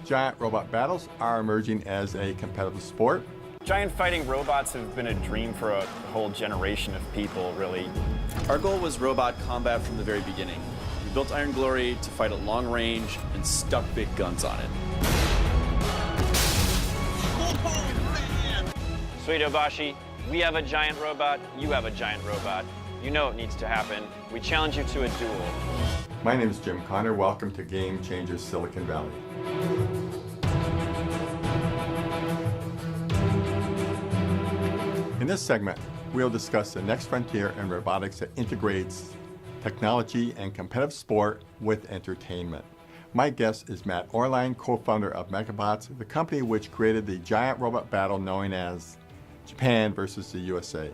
giant robot battles are emerging as a competitive sport. Giant fighting robots have been a dream for a whole generation of people, really. Our goal was robot combat from the very beginning. We built Iron Glory to fight at long range and stuck big guns on it. Sweet Obashi, we have a giant robot, you have a giant robot. You know it needs to happen. We challenge you to a duel. My name is Jim Connor. Welcome to Game Changers Silicon Valley. In this segment, we'll discuss the next frontier in robotics that integrates technology and competitive sport with entertainment. My guest is Matt Oehrlein, co-founder of Megabots, the company which created the giant robot battle known as Japan versus the USA.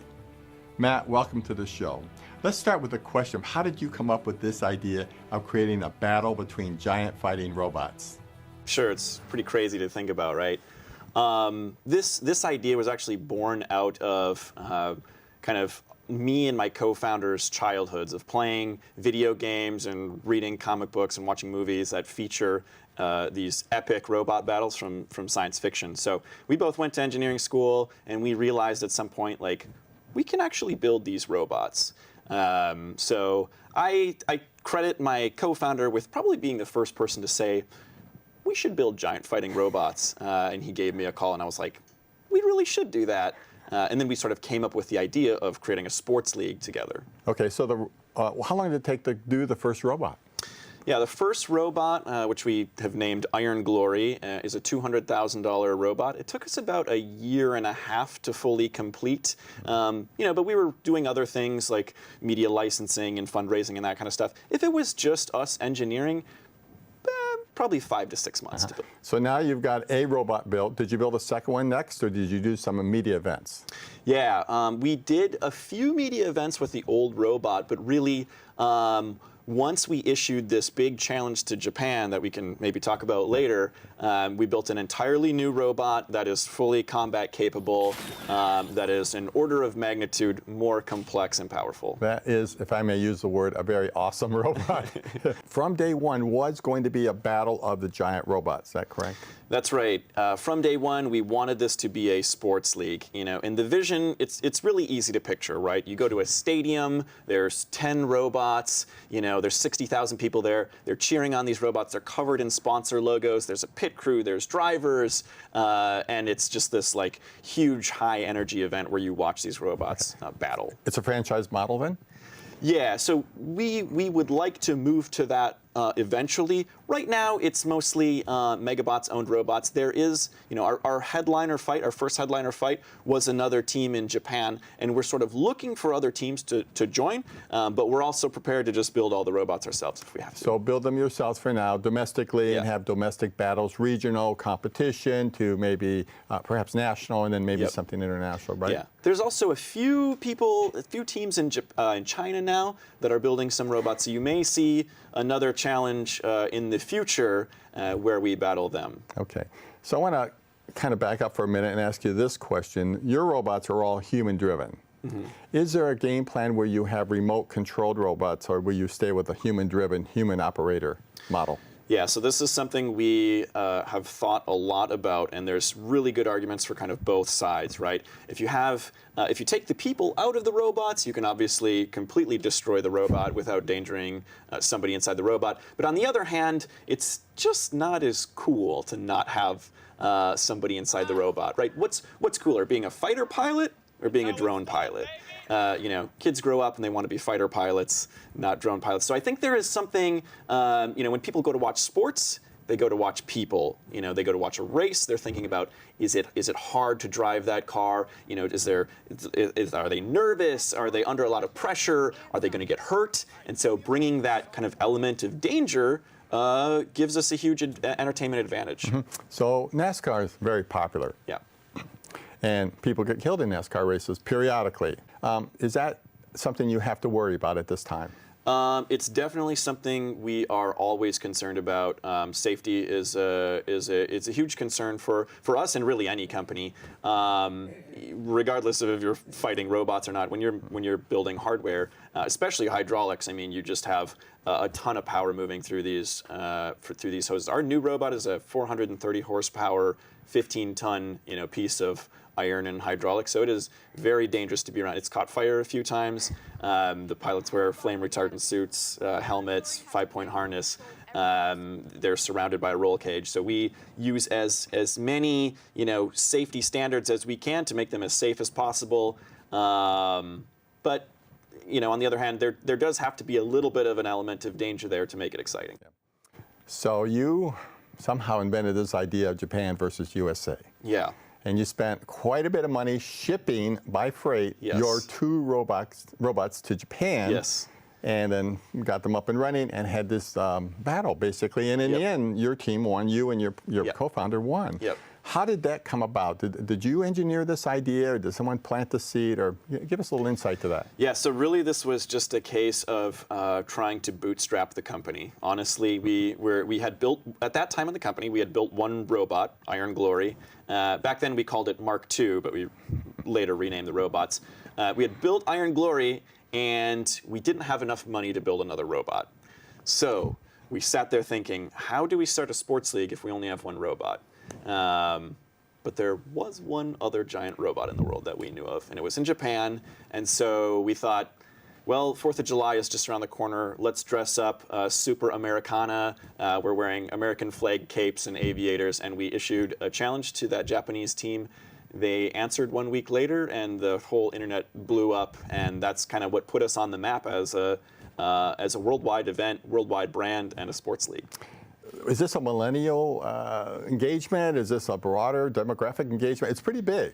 Matt, welcome to the show. Let's start with the question, how did you come up with this idea of creating a battle between giant fighting robots? Sure, it's pretty crazy to think about, right? This idea was actually born out of kind of me and my co-founders' childhoods of playing video games and reading comic books and watching movies that feature these epic robot battles from science fiction. So we both went to engineering school, and we realized at some point, like, we can actually build these robots. So I credit my co-founder with probably being the first person to say, we should build giant fighting robots. And he gave me a call, and I was like, we really should do that. And then we sort of came up with the idea of creating a sports league together. Okay, so how long did it take to do the first robot? Yeah, the first robot, which we have named Iron Glory, is a $200,000 robot. It took us about a year and a half to fully complete. But we were doing other things like media licensing and fundraising and that kind of stuff. If it was just us engineering, probably 5 to 6 months to build. So now you've got a robot built. Did you build a second one next, or did you do some media events? Yeah, we did a few media events with the old robot, but really, once we issued this big challenge to Japan that we can maybe talk about later, we built an entirely new robot that is fully combat capable, that is an order of magnitude more complex and powerful. That is, if I may use the word, a very awesome robot. From day one was going to be a battle of the giant robots, is that correct? That's right. From day one, we wanted this to be a sports league. In the vision, it's really easy to picture, right? You go to a stadium, there's 10 robots, there's 60,000 people there. They're cheering on these robots. They're covered in sponsor logos. There's a pit crew. There's drivers. And it's just this like huge high energy event where you watch these robots battle. It's a franchise model then? Yeah, so we would like to move to that eventually. Right now, it's mostly Megabots owned robots. There is, our headliner fight, our first headliner fight was another team in Japan, and we're sort of looking for other teams to join, but we're also prepared to just build all the robots ourselves if we have to. So build them yourselves for now, domestically, Yeah. and have domestic battles, regional competition to maybe perhaps national, and then maybe Yep. something international, right? Yeah. There's also a few teams in China now that are building some robots. So you may see another challenge in the future where we battle them. Okay. So I want to kind of back up for a minute and ask you this question. Your robots are all human-driven. Mm-hmm. Is there a game plan where you have remote-controlled robots, or will you stay with a human-driven, human operator model? Yeah, so this is something we have thought a lot about, and there's really good arguments for kind of both sides, right? If you take the people out of the robots, you can obviously completely destroy the robot without endangering somebody inside the robot. But on the other hand, it's just not as cool to not have somebody inside the robot, right? What's cooler, being a fighter pilot or being a drone pilot? Kids grow up and they want to be fighter pilots, not drone pilots. So I think there is something, when people go to watch sports, they go to watch people. They go to watch a race. They're thinking about, is it hard to drive that car? Are they nervous? Are they under a lot of pressure? Are they going to get hurt? And so bringing that kind of element of danger gives us a huge entertainment advantage. Mm-hmm. So NASCAR is very popular. Yeah. And people get killed in NASCAR races periodically. Is that something you have to worry about at this time? It's definitely something we are always concerned about. Safety is a huge concern for us and really any company, regardless of if you're fighting robots or not. When you're building hardware, especially hydraulics. I mean, you just have a ton of power moving through these through these hoses. Our new robot is a 430 horsepower, 15-ton piece of iron and hydraulics, so it is very dangerous to be around. It's caught fire a few times. The pilots wear flame retardant suits, helmets, 5-point harness. They're surrounded by a roll cage, so we use as many safety standards as we can to make them as safe as possible. But on the other hand, there does have to be a little bit of an element of danger there to make it exciting. Yeah. So you somehow invented this idea of Japan versus USA. Yeah. And you spent quite a bit of money shipping by freight your 2 robots to Japan. Yes. And then got them up and running and had this battle, basically. And in the end, your team won. You and your co-founder won. Yep. How did that come about? Did you engineer this idea, or did someone plant the seed? Or give us a little insight to that. Yeah, so really this was just a case of trying to bootstrap the company. Honestly, we had built, at that time in the company, we had built 1 robot, Iron Glory. Back then we called it Mark II, but we later renamed the robots. We had built Iron Glory, and we didn't have enough money to build another robot. So we sat there thinking, how do we start a sports league if we only have 1 robot? But there was one other giant robot in the world that we knew of, and it was in Japan. And so we thought, well, 4th of July is just around the corner. Let's dress up super Americana. We're wearing American flag capes and aviators, and we issued a challenge to that Japanese team. They answered 1 week later, and the whole internet blew up, and that's kind of what put us on the map as a worldwide event, worldwide brand, and a sports league. Is this a millennial engagement? Is this a broader demographic engagement? It's pretty big.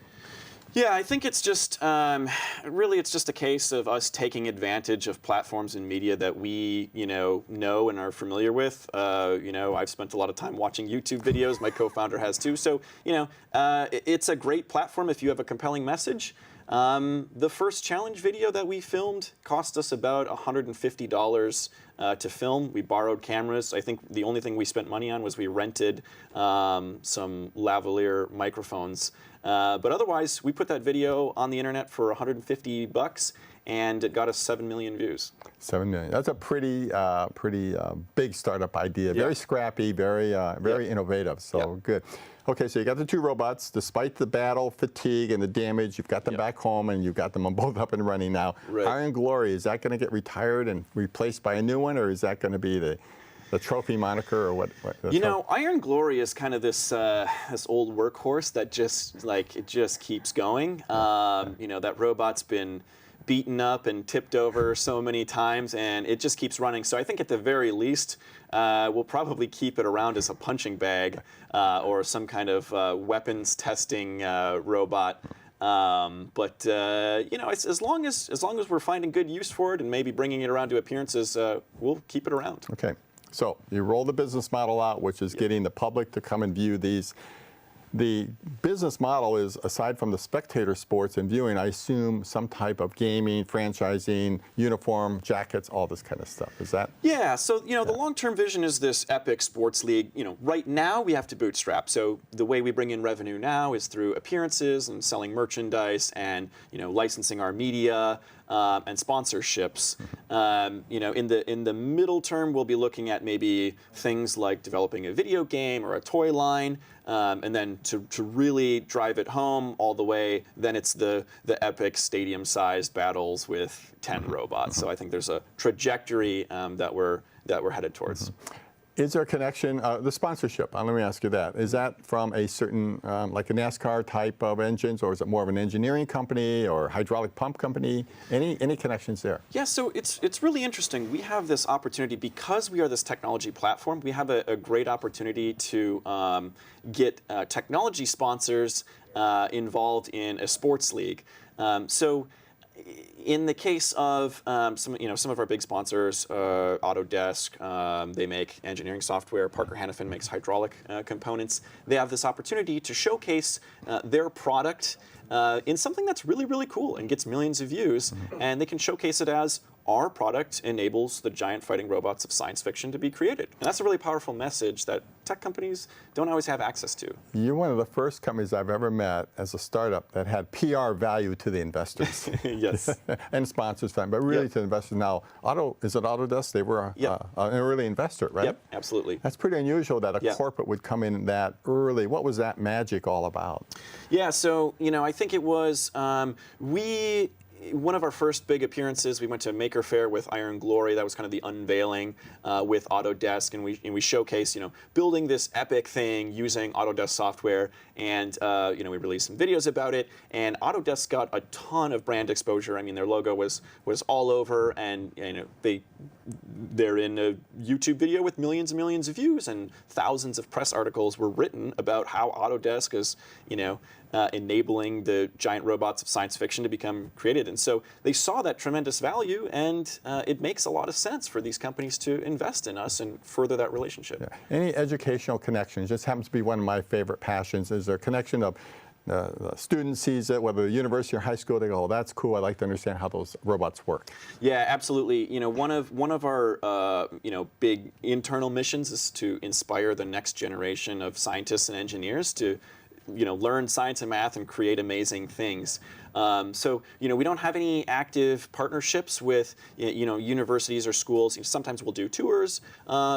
Yeah, I think it's just, really it's just a case of us taking advantage of platforms and media that we, know and are familiar with. I've spent a lot of time watching YouTube videos. My co-founder has too. So, it's a great platform if you have a compelling message. The first challenge video that we filmed cost us about $150 to film. We borrowed cameras. I think the only thing we spent money on was we rented some lavalier microphones. But otherwise, we put that video on the internet for $150, and it got us 7 million views. 7 million. That's a pretty big startup idea. Very scrappy, very innovative. So good. Okay, so you got the 2 robots. Despite the battle, fatigue, and the damage, you've got them back home, and you've got them both up and running now. Right. Iron Glory, is that going to get retired and replaced by a new one, or is that going to be the trophy moniker, or what? Iron Glory is kind of this this old workhorse that just keeps going. That robot's been beaten up and tipped over so many times, and it just keeps running. So I think at the very least, we'll probably keep it around as a punching bag or some kind of weapons testing robot. But as long as we're finding good use for it and maybe bringing it around to appearances, we'll keep it around. Okay. So you roll the business model out, which is getting the public to come and view these. The business model is, aside from the spectator sports and viewing, I assume some type of gaming, franchising, uniform, jackets, all this kind of stuff. Is that? Yeah, so the long-term vision is this epic sports league. Right now we have to bootstrap. So the way we bring in revenue now is through appearances and selling merchandise and licensing our media and sponsorships. In the middle term, we'll be looking at maybe things like developing a video game or a toy line. And then to really drive it home all the way, then it's the epic stadium-sized battles with 10 robots. So I think there's a trajectory that we're headed towards. Is there a connection, the sponsorship, let me ask you that. Is that from a certain, like a NASCAR type of engines, or is it more of an engineering company or hydraulic pump company? Any connections there? Yeah, so it's really interesting. We have this opportunity, because we are this technology platform, we have a great opportunity to get technology sponsors involved in a sports league. So in the case of some of our big sponsors, Autodesk, they make engineering software. Parker Hannifin makes hydraulic components. They have this opportunity to showcase their product in something that's really, really cool and gets millions of views. And they can showcase it as our product enables the giant fighting robots of science fiction to be created. And that's a really powerful message that tech companies don't always have access to. You're one of the first companies I've ever met as a startup that had PR value to the investors. Yes. And sponsors, but really to investors. Now, is it Autodesk? They were an early investor, right? Yep, absolutely. That's pretty unusual that a corporate would come in that early. What was that magic all about? Yeah, so, I think it was, one of our first big appearances, we went to Maker Faire with Iron Glory. That was kind of the unveiling with Autodesk, and we showcased, building this epic thing using Autodesk software, and we released some videos about it. And Autodesk got a ton of brand exposure. I mean, their logo was all over, and they're in a YouTube video with millions and millions of views, and thousands of press articles were written about how Autodesk is, enabling the giant robots of science fiction to become created. And so they saw that tremendous value, and it makes a lot of sense for these companies to invest in us and further that relationship. Yeah. Any educational connections? Just happens to be one of my favorite passions. Is there a connection of the student sees it, whether the university or high school, they go, oh, that's cool, I'd like to understand how those robots work. Yeah, absolutely. One of our big internal missions is to inspire the next generation of scientists and engineers to learn science and math and create amazing things. So we don't have any active partnerships with universities or schools. Sometimes we'll do tours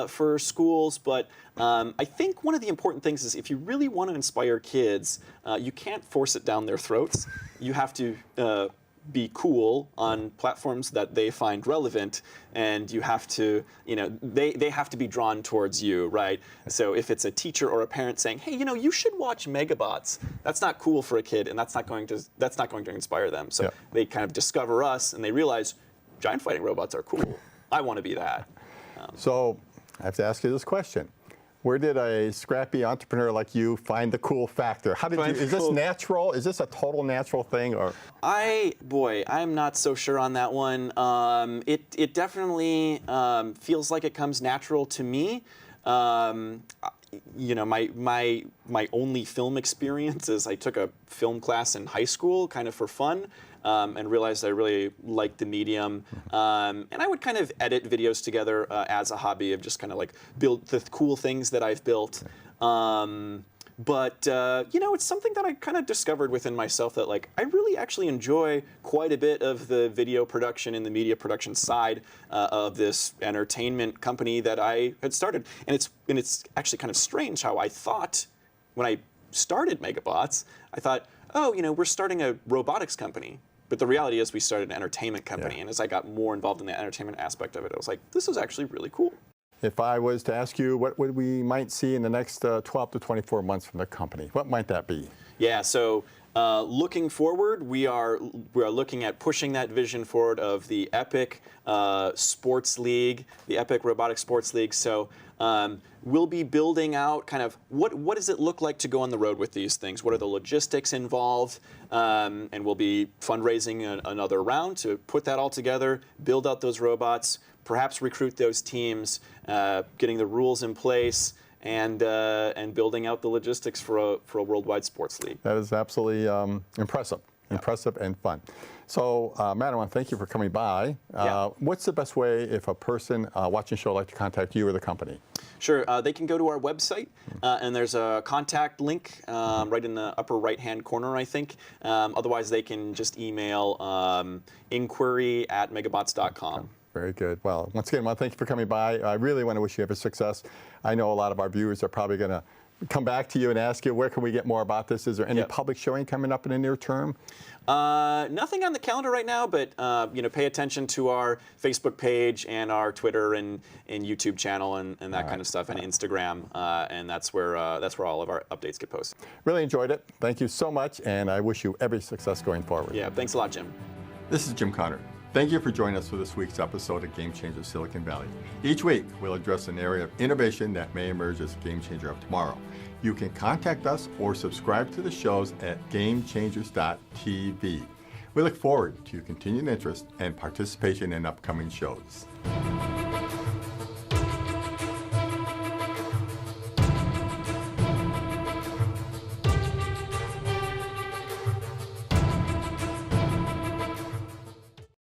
for schools, but I think one of the important things is if you really want to inspire kids, you can't force it down their throats. You have to be cool on platforms that they find relevant, and you have to, they have to be drawn towards you, right? So if it's a teacher or a parent saying, hey, you should watch Megabots, that's not cool for a kid, and that's not going to inspire them. So they kind of discover us, and they realize giant fighting robots are cool. I want to be that. So I have to ask you this question. Where did a scrappy entrepreneur like you find the cool factor? How did you? Is this natural? Is this a total natural thing, or? I'm not so sure on that one. It definitely feels like it comes natural to me. My only film experience is I took a film class in high school, kind of for fun. And realized I really liked the medium. And I would kind of edit videos together as a hobby of just kind of like build the cool things that I've built. But it's something that I kind of discovered within myself that I really actually enjoy quite a bit of the video production and the media production side of this entertainment company that I had started. And it's actually kind of strange how I thought when I started Megabots, I thought, oh, we're starting a robotics company. But the reality is we started an entertainment company, and as I got more involved in the entertainment aspect of it, I was like, this is actually really cool. If I was to ask you what we might see in the next 12 to 24 months from the company, what might that be? Yeah, so looking forward, we are looking at pushing that vision forward of the epic sports league, the epic robotic sports league. So we'll be building out kind of what does it look like to go on the road with these things? What are the logistics involved? And we'll be fundraising another round to put that all together, build out those robots, perhaps recruit those teams, getting the rules in place, and building out the logistics for a worldwide sports league. That is absolutely impressive. Impressive and fun. So, Matt, I want to thank you for coming by. What's the best way if a person watching the show would like to contact you or the company? Sure. They can go to our website, and there's a contact link right in the upper right-hand corner, I think. Otherwise, they can just email inquiry@megabots.com. Very good. Well, once again, I want to thank you for coming by. I really want to wish you every success. I know a lot of our viewers are probably going to come back to you and ask you, where can we get more about this? Is there any public showing coming up in the near term? Nothing on the calendar right now, but pay attention to our Facebook page and our Twitter and YouTube channel and that kind of stuff, and Instagram, and that's where all of our updates get posted. Really enjoyed it. Thank you so much, and I wish you every success going forward. Yeah, thanks a lot, Jim. This is Jim Conner. Thank you for joining us for this week's episode of Game Changer Silicon Valley. Each week, we'll address an area of innovation that may emerge as a game changer of tomorrow. You can contact us or subscribe to the shows at gamechangers.tv. We look forward to your continued interest and participation in upcoming shows.